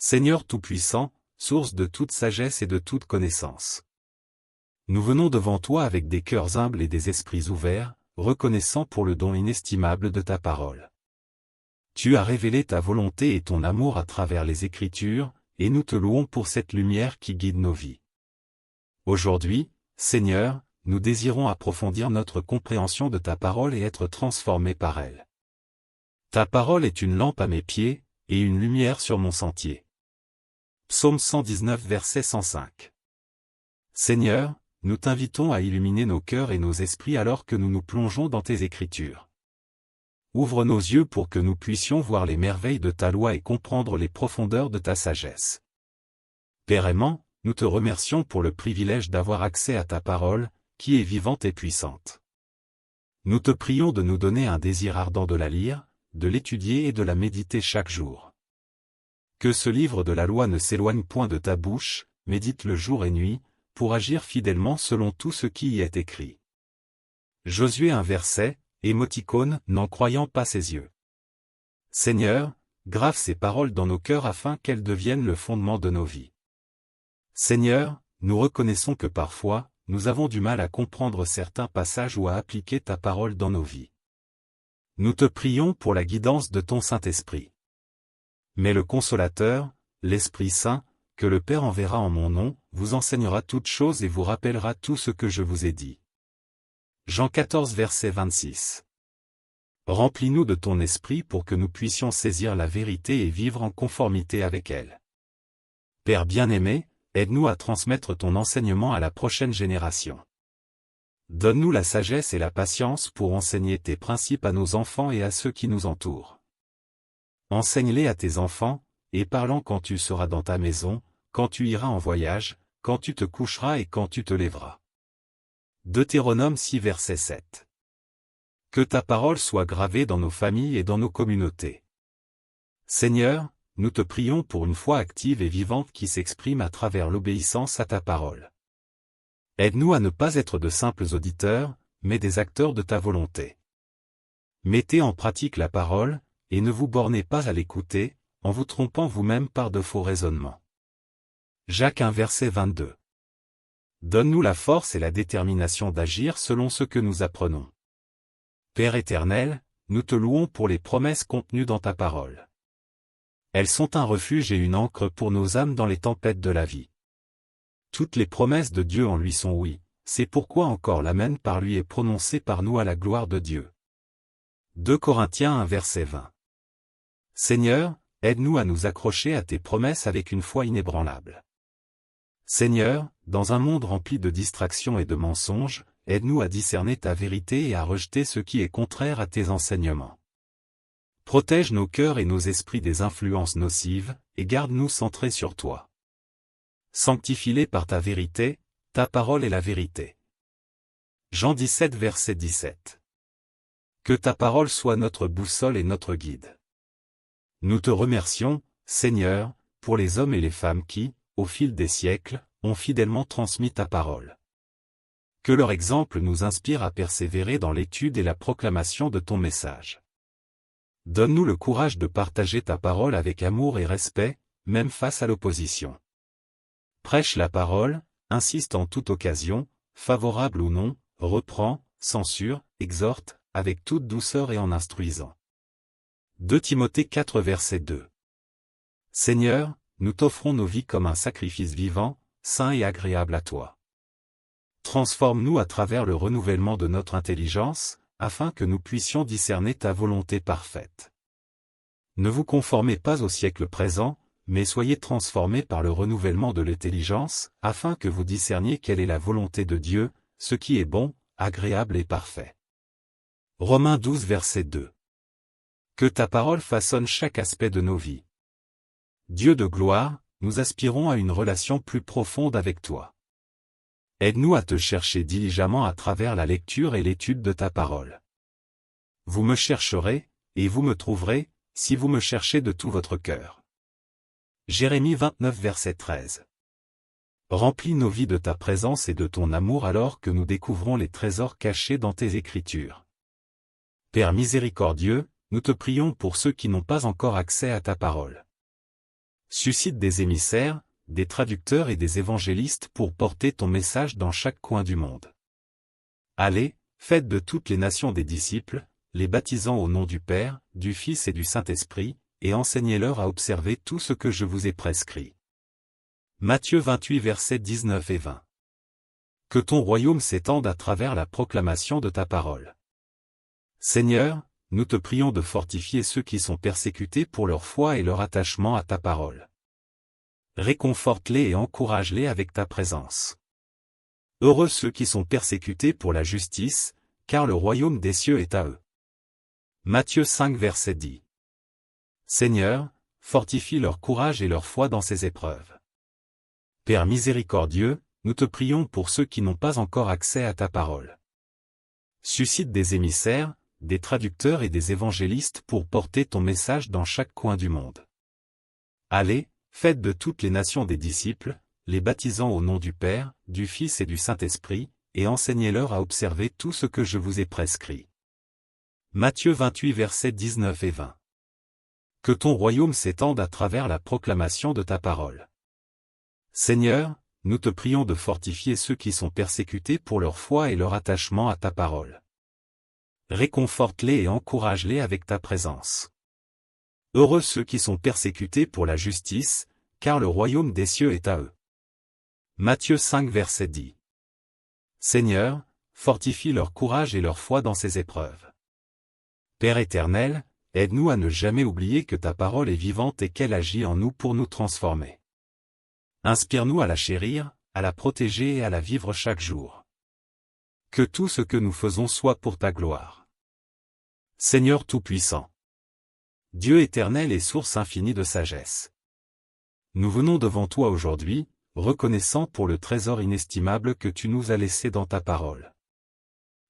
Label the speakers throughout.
Speaker 1: Seigneur Tout-Puissant, source de toute sagesse et de toute connaissance. Nous venons devant toi avec des cœurs humbles et des esprits ouverts, reconnaissant pour le don inestimable de ta parole. Tu as révélé ta volonté et ton amour à travers les Écritures, et nous te louons pour cette lumière qui guide nos vies. Aujourd'hui, Seigneur, nous désirons approfondir notre compréhension de ta parole et être transformés par elle. Ta parole est une lampe à mes pieds, et une lumière sur mon sentier. Psaume 119 verset 105. Seigneur, nous t'invitons à illuminer nos cœurs et nos esprits alors que nous nous plongeons dans tes Écritures. Ouvre nos yeux pour que nous puissions voir les merveilles de ta loi et comprendre les profondeurs de ta sagesse. Père aimant, nous te remercions pour le privilège d'avoir accès à ta parole, qui est vivante et puissante. Nous te prions de nous donner un désir ardent de la lire, de l'étudier et de la méditer chaque jour. Que ce livre de la loi ne s'éloigne point de ta bouche, médite-le jour et nuit, pour agir fidèlement selon tout ce qui y est écrit. Josué 1 verset, émoticône, n'en croyant pas ses yeux. Seigneur, grave ces paroles dans nos cœurs afin qu'elles deviennent le fondement de nos vies. Seigneur, nous reconnaissons que parfois, nous avons du mal à comprendre certains passages ou à appliquer ta parole dans nos vies. Nous te prions pour la guidance de ton Saint-Esprit. Mais le Consolateur, l'Esprit Saint, que le Père enverra en mon nom, vous enseignera toutes choses et vous rappellera tout ce que je vous ai dit. Jean 14 verset 26. Remplis-nous de ton esprit pour que nous puissions saisir la vérité et vivre en conformité avec elle. Père bien-aimé, aide-nous à transmettre ton enseignement à la prochaine génération. Donne-nous la sagesse et la patience pour enseigner tes principes à nos enfants et à ceux qui nous entourent. Enseigne-les à tes enfants, et parlant quand tu seras dans ta maison, quand tu iras en voyage, quand tu te coucheras et quand tu te lèveras. Deutéronome 6 verset 7. Que ta parole soit gravée dans nos familles et dans nos communautés. Seigneur, nous te prions pour une foi active et vivante qui s'exprime à travers l'obéissance à ta parole. Aide-nous à ne pas être de simples auditeurs, mais des acteurs de ta volonté. Mettez en pratique la parole, et ne vous bornez pas à l'écouter, en vous trompant vous-même par de faux raisonnements. Jacques 1 verset 22. Donne-nous la force et la détermination d'agir selon ce que nous apprenons. Père éternel, nous te louons pour les promesses contenues dans ta parole. Elles sont un refuge et une ancre pour nos âmes dans les tempêtes de la vie. Toutes les promesses de Dieu en lui sont oui, c'est pourquoi encore l'Amen par lui est prononcé par nous à la gloire de Dieu. 2 Corinthiens 1 verset 20. Seigneur, aide-nous à nous accrocher à tes promesses avec une foi inébranlable. Seigneur, dans un monde rempli de distractions et de mensonges, aide-nous à discerner ta vérité et à rejeter ce qui est contraire à tes enseignements. Protège nos cœurs et nos esprits des influences nocives, et garde-nous centrés sur toi. Sanctifie-les par ta vérité, ta parole est la vérité. Jean 17 verset 17. Que ta parole soit notre boussole et notre guide. Nous te remercions, Seigneur, pour les hommes et les femmes qui, au fil des siècles, ont fidèlement transmis ta parole. Que leur exemple nous inspire à persévérer dans l'étude et la proclamation de ton message. Donne-nous le courage de partager ta parole avec amour et respect, même face à l'opposition. Prêche la parole, insiste en toute occasion, favorable ou non, reprend, censure, exhorte, avec toute douceur et en instruisant. 2 Timothée 4 verset 2. Seigneur, nous t'offrons nos vies comme un sacrifice vivant, saint et agréable à toi. Transforme-nous à travers le renouvellement de notre intelligence, afin que nous puissions discerner ta volonté parfaite. Ne vous conformez pas au siècle présent, mais soyez transformés par le renouvellement de l'intelligence, afin que vous discerniez quelle est la volonté de Dieu, ce qui est bon, agréable et parfait. Romains 12 verset 2. Que ta parole façonne chaque aspect de nos vies. Dieu de gloire, nous aspirons à une relation plus profonde avec toi. Aide-nous à te chercher diligemment à travers la lecture et l'étude de ta parole. Vous me chercherez, et vous me trouverez, si vous me cherchez de tout votre cœur. Jérémie 29 verset 13. Remplis nos vies de ta présence et de ton amour alors que nous découvrons les trésors cachés dans tes Écritures. Père miséricordieux, nous te prions pour ceux qui n'ont pas encore accès à ta parole. Suscite des émissaires, des traducteurs et des évangélistes pour porter ton message dans chaque coin du monde. Allez, faites de toutes les nations des disciples, les baptisant au nom du Père, du Fils et du Saint-Esprit, et enseignez-leur à observer tout ce que je vous ai prescrit. Matthieu 28 versets 19 et 20. Que ton royaume s'étende à travers la proclamation de ta parole. Seigneur, nous te prions de fortifier ceux qui sont persécutés pour leur foi et leur attachement à ta parole. Réconforte-les et encourage-les avec ta présence. Heureux ceux qui sont persécutés pour la justice, car le royaume des cieux est à eux. Matthieu 5 verset 10. Seigneur, fortifie leur courage et leur foi dans ces épreuves. Père miséricordieux, nous te prions pour ceux qui n'ont pas encore accès à ta parole. Suscite des émissaires, des traducteurs et des évangélistes pour porter ton message dans chaque coin du monde. Allez, faites de toutes les nations des disciples, les baptisant au nom du Père, du Fils et du Saint-Esprit, et enseignez-leur à observer tout ce que je vous ai prescrit. Matthieu 28 versets 19 et 20. Que ton royaume s'étende à travers la proclamation de ta parole. Seigneur, nous te prions de fortifier ceux qui sont persécutés pour leur foi et leur attachement à ta parole. Réconforte-les et encourage-les avec ta présence. Heureux ceux qui sont persécutés pour la justice, car le royaume des cieux est à eux. Matthieu 5 verset 10. Seigneur, fortifie leur courage et leur foi dans ces épreuves. Père éternel, aide-nous à ne jamais oublier que ta parole est vivante et qu'elle agit en nous pour nous transformer. Inspire-nous à la chérir, à la protéger et à la vivre chaque jour. Que tout ce que nous faisons soit pour ta gloire. Seigneur Tout-Puissant. Dieu éternel et source infinie de sagesse. Nous venons devant toi aujourd'hui, reconnaissant pour le trésor inestimable que tu nous as laissé dans ta parole.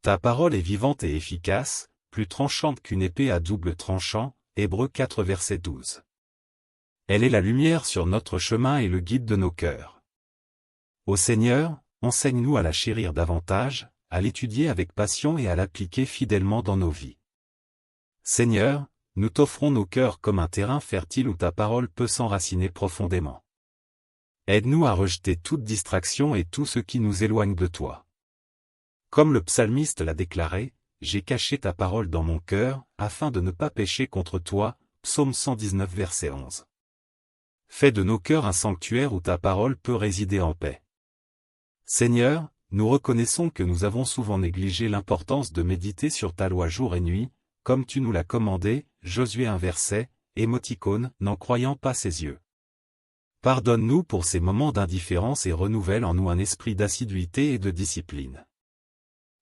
Speaker 1: Ta parole est vivante et efficace, plus tranchante qu'une épée à double tranchant, Hébreux 4 verset 12. Elle est la lumière sur notre chemin et le guide de nos cœurs. Ô Seigneur, enseigne-nous à la chérir davantage, à l'étudier avec passion et à l'appliquer fidèlement dans nos vies. Seigneur, nous t'offrons nos cœurs comme un terrain fertile où ta parole peut s'enraciner profondément. Aide-nous à rejeter toute distraction et tout ce qui nous éloigne de toi. Comme le psalmiste l'a déclaré, j'ai caché ta parole dans mon cœur, afin de ne pas pécher contre toi, Psaume 119 verset 11. Fais de nos cœurs un sanctuaire où ta parole peut résider en paix. Seigneur, nous reconnaissons que nous avons souvent négligé l'importance de méditer sur ta loi jour et nuit, comme tu nous l'as commandé, Josué 1 verset, émoticône, n'en croyant pas ses yeux. Pardonne-nous pour ces moments d'indifférence et renouvelle en nous un esprit d'assiduité et de discipline.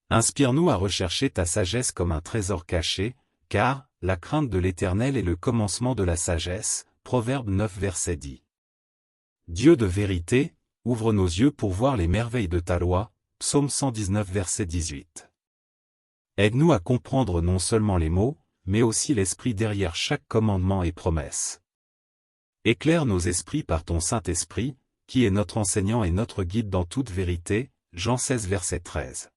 Speaker 1: Inspire-nous à rechercher ta sagesse comme un trésor caché, car, la crainte de l'Éternel est le commencement de la sagesse, Proverbe 9 verset 10. Dieu de vérité, ouvre nos yeux pour voir les merveilles de ta loi, Psaume 119 verset 18. Aide-nous à comprendre non seulement les mots, mais aussi l'esprit derrière chaque commandement et promesse. Éclaire nos esprits par ton Saint-Esprit, qui est notre enseignant et notre guide dans toute vérité, Jean 16 verset 13.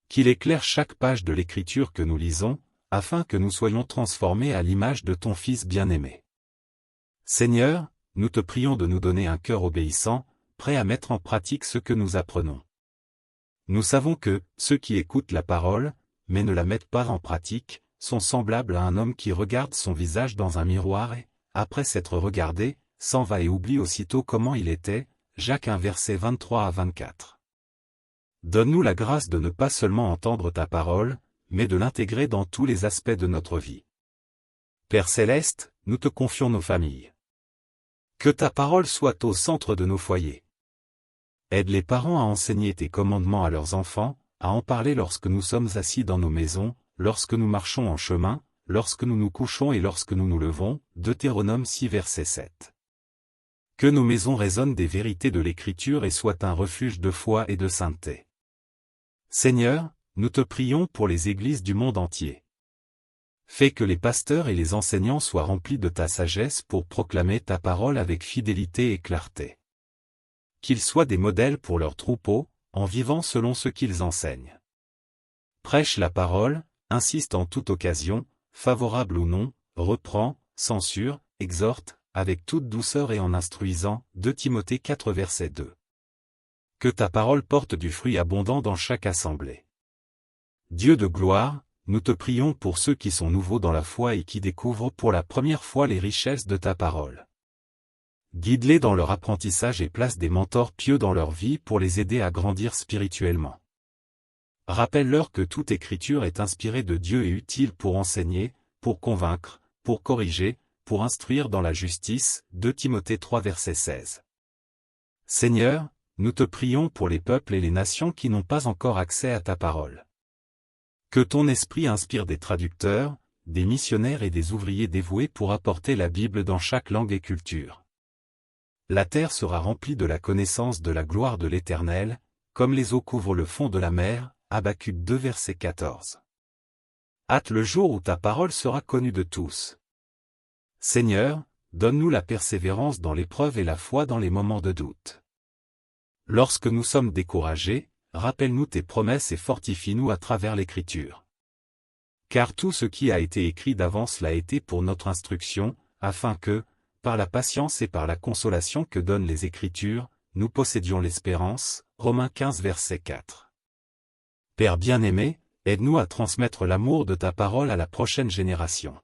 Speaker 1: Qu'il éclaire chaque page de l'Écriture que nous lisons, afin que nous soyons transformés à l'image de ton Fils bien-aimé. Seigneur, nous te prions de nous donner un cœur obéissant, prêt à mettre en pratique ce que nous apprenons. Nous savons que, ceux qui écoutent la parole, mais ne la mettent pas en pratique, sont semblables à un homme qui regarde son visage dans un miroir et, après s'être regardé, s'en va et oublie aussitôt comment il était, Jacques 1 verset 23 à 24. Donne-nous la grâce de ne pas seulement entendre ta parole, mais de l'intégrer dans tous les aspects de notre vie. Père Céleste, nous te confions nos familles. Que ta parole soit au centre de nos foyers. Aide les parents à enseigner tes commandements à leurs enfants, à en parler lorsque nous sommes assis dans nos maisons, lorsque nous marchons en chemin, lorsque nous nous couchons et lorsque nous nous levons, Deutéronome 6 verset 7. Que nos maisons résonnent des vérités de l'Écriture et soient un refuge de foi et de sainteté. Seigneur, nous te prions pour les églises du monde entier. Fais que les pasteurs et les enseignants soient remplis de ta sagesse pour proclamer ta parole avec fidélité et clarté. Qu'ils soient des modèles pour leurs troupeaux, en vivant selon ce qu'ils enseignent. Prêche la parole, insiste en toute occasion, favorable ou non, reprend, censure, exhorte, avec toute douceur et en instruisant. 2 Timothée 4 verset 2. Que ta parole porte du fruit abondant dans chaque assemblée. Dieu de gloire, nous te prions pour ceux qui sont nouveaux dans la foi et qui découvrent pour la première fois les richesses de ta parole. Guide-les dans leur apprentissage et place des mentors pieux dans leur vie pour les aider à grandir spirituellement. Rappelle-leur que toute écriture est inspirée de Dieu et utile pour enseigner, pour convaincre, pour corriger, pour instruire dans la justice. 2 Timothée 3 verset 16. Seigneur, nous te prions pour les peuples et les nations qui n'ont pas encore accès à ta parole. Que ton esprit inspire des traducteurs, des missionnaires et des ouvriers dévoués pour apporter la Bible dans chaque langue et culture. La terre sera remplie de la connaissance de la gloire de l'Éternel, comme les eaux couvrent le fond de la mer. Habacuc 2 verset 14. Hâte le jour où ta parole sera connue de tous. Seigneur, donne-nous la persévérance dans l'épreuve et la foi dans les moments de doute. Lorsque nous sommes découragés, rappelle-nous tes promesses et fortifie-nous à travers l'Écriture. Car tout ce qui a été écrit d'avance l'a été pour notre instruction, afin que, par la patience et par la consolation que donnent les Écritures, nous possédions l'espérance. Romains 15 verset 4. Père bien-aimé, aide-nous à transmettre l'amour de ta parole à la prochaine génération.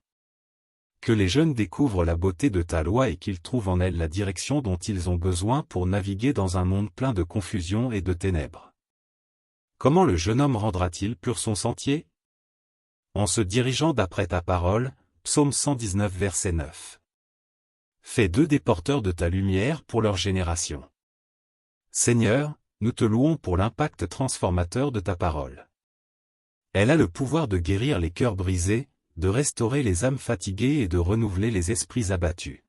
Speaker 1: Que les jeunes découvrent la beauté de ta loi et qu'ils trouvent en elle la direction dont ils ont besoin pour naviguer dans un monde plein de confusion et de ténèbres. Comment le jeune homme rendra-t-il pur son sentier? En se dirigeant d'après ta parole. Psaume 119 verset 9. Fais d'eux des porteurs de ta lumière pour leur génération. Seigneur, nous te louons pour l'impact transformateur de ta parole. Elle a le pouvoir de guérir les cœurs brisés, de restaurer les âmes fatiguées et de renouveler les esprits abattus.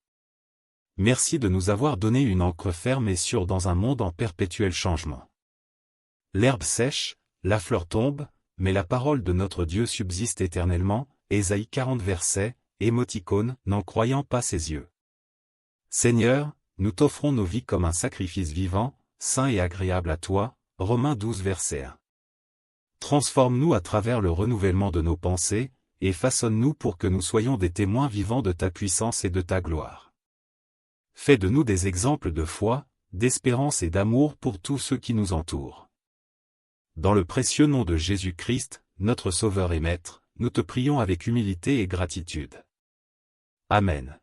Speaker 1: Merci de nous avoir donné une ancre ferme et sûre dans un monde en perpétuel changement. L'herbe sèche, la fleur tombe, mais la parole de notre Dieu subsiste éternellement. Ésaïe 40 versets, émoticône, n'en croyant pas ses yeux. Seigneur, nous t'offrons nos vies comme un sacrifice vivant, saint et agréable à toi. Romains 12 verset 1. Transforme-nous à travers le renouvellement de nos pensées, et façonne-nous pour que nous soyons des témoins vivants de ta puissance et de ta gloire. Fais de nous des exemples de foi, d'espérance et d'amour pour tous ceux qui nous entourent. Dans le précieux nom de Jésus-Christ, notre Sauveur et Maître, nous te prions avec humilité et gratitude. Amen.